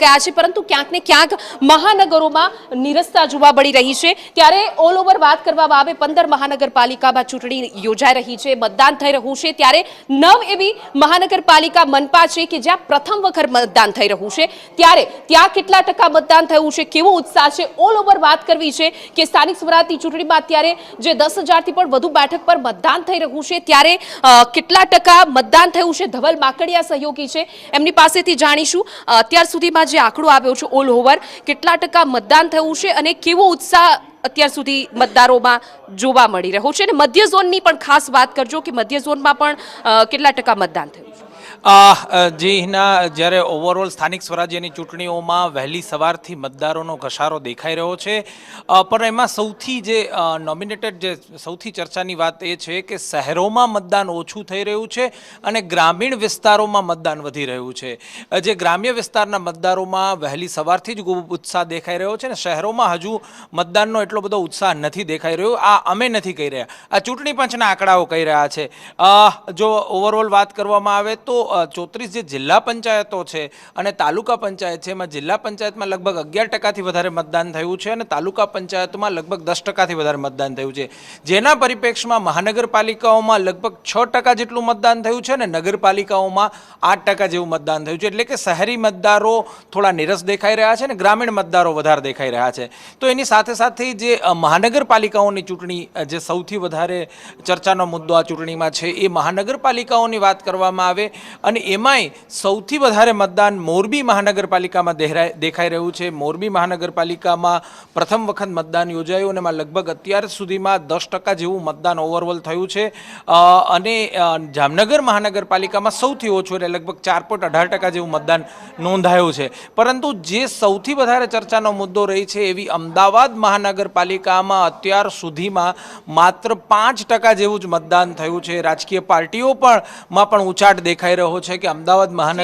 ગયા છે, પરંતુ ક્યાંક ને ક્યાંક મહાનગરોમાં નિરસતા જોવા મળી રહી છે। ત્યારે ઓલ ઓવર વાત કરવામાં આવે 15 મહાનગરપાલિકામાં ચૂંટણી યોજાઈ રહી છે, મતદાન થઈ રહ્યું છે। ત્યારે 9 એવી મહાનગરપાલિકા મનપા છે કે જ્યાં પ્રથમ વખત મતદાન થઈ રહ્યું છે। ત્યારે ત્યાં કેટલા ટકા મતદાન થયું છે, કેવો ઉત્સાહ છે, ઓલ ઓવર વાત કરવી છે કે સ્થાનિક સ્વરાજની ચૂંટણીમાં અત્યારે જે 10,000થી પણ વધુ બેઠક પર મતદાન થઈ રહ્યું છે, ત્યારે કેટલા ટકા મતદાન થયું છે। ધવલ માકડિયા સહયોગી છે, એમની પાસેથી જાણીશું અત્યાર સુધીમાં જે આંકડો આવ્યો છે ઓલ ઓવર કેટલા ટકા મતદાન થયું છે અને કેવો ઉત્સાહ અત્યાર સુધી મતદારોમાં જોવા મળી રહ્યો છે। અને મધ્ય ઝોનની પણ ખાસ વાત કરજો કે મધ્ય ઝોનમાં પણ કેટલા ટકા મતદાન થયું છે। જી હિના, જ્યારે ઓવરઓલ સ્થાનિક સ્વરાજ્યની ચૂંટણીઓમાં વહેલી સવારથી મતદારોનો ઘસારો દેખાઈ રહ્યો છે, પણ એમાં સૌથી જે નોમિનેટેડ જે સૌથી ચર્ચાની વાત એ છે કે શહેરોમાં મતદાન ઓછું થઈ રહ્યું છે અને ગ્રામીણ વિસ્તારોમાં મતદાન વધી રહ્યું છે। જે ગ્રામ્ય વિસ્તારના મતદારોમાં વહેલી સવારથી જ ખૂબ ઉત્સાહ દેખાઈ રહ્યો છે ને શહેરોમાં હજુ મતદાનનો એટલો બધો ઉત્સાહ નથી દેખાઈ રહ્યો। આ અમે નથી કહી રહ્યા, આ ચૂંટણી પંચના આંકડાઓ કહી રહ્યા છે। જો ઓવરઓલ વાત કરવામાં આવે તો 34 જે જિલ્લા પંચાયતો છે અને તાલુકા પંચાયત છે, એમાં જિલ્લા પંચાયતમાં લગભગ 11% વધારે મતદાન થયું છે અને તાલુકા પંચાયતમાં લગભગ 10% વધારે મતદાન થયું છે। જેના પરિપ્રેક્ષમાં મહાનગરપાલિકાઓમાં લગભગ 6% જેટલું મતદાન થયું છે અને નગરપાલિકાઓમાં 8% જેવું મતદાન થયું છે। એટલે કે શહેરી મતદારો થોડા નીરસ દેખાઈ રહ્યા છે અને ગ્રામીણ મતદારો વધારે દેખાઈ રહ્યા છે। તો એની સાથે સાથે જે મહાનગરપાલિકાઓની ચૂંટણી જે સૌથી વધારે ચર્ચાનો મુદ્દો આ ચૂંટણીમાં છે એ મહાનગરપાલિકાઓની વાત કરવામાં આવે અને એમાંય સૌથી વધારે મતદાન મોરબી મહાનગરપાલિકામાં દેખાઈ રહ્યું છે। મોરબી મહાનગરપાલિકામાં પ્રથમ વખત મતદાન યોજાયું અને એમાં લગભગ અત્યાર સુધીમાં 10% જેવું મતદાન ઓવરઓલ થયું છે અને જામનગર મહાનગરપાલિકામાં સૌથી ઓછું એટલે લગભગ 4.18% જેવું મતદાન નોંધાયું છે। પરંતુ જે સૌથી વધારે ચર્ચાનો મુદ્દો રહી છે એવી અમદાવાદ મહાનગરપાલિકામાં અત્યાર સુધીમાં માત્ર 5% જેવું જ મતદાન થયું છે। રાજકીય પાર્ટીઓ પણ ઉચાટ દેખાઈ રહ્યો છે કે અમદાવાદ મહાનગર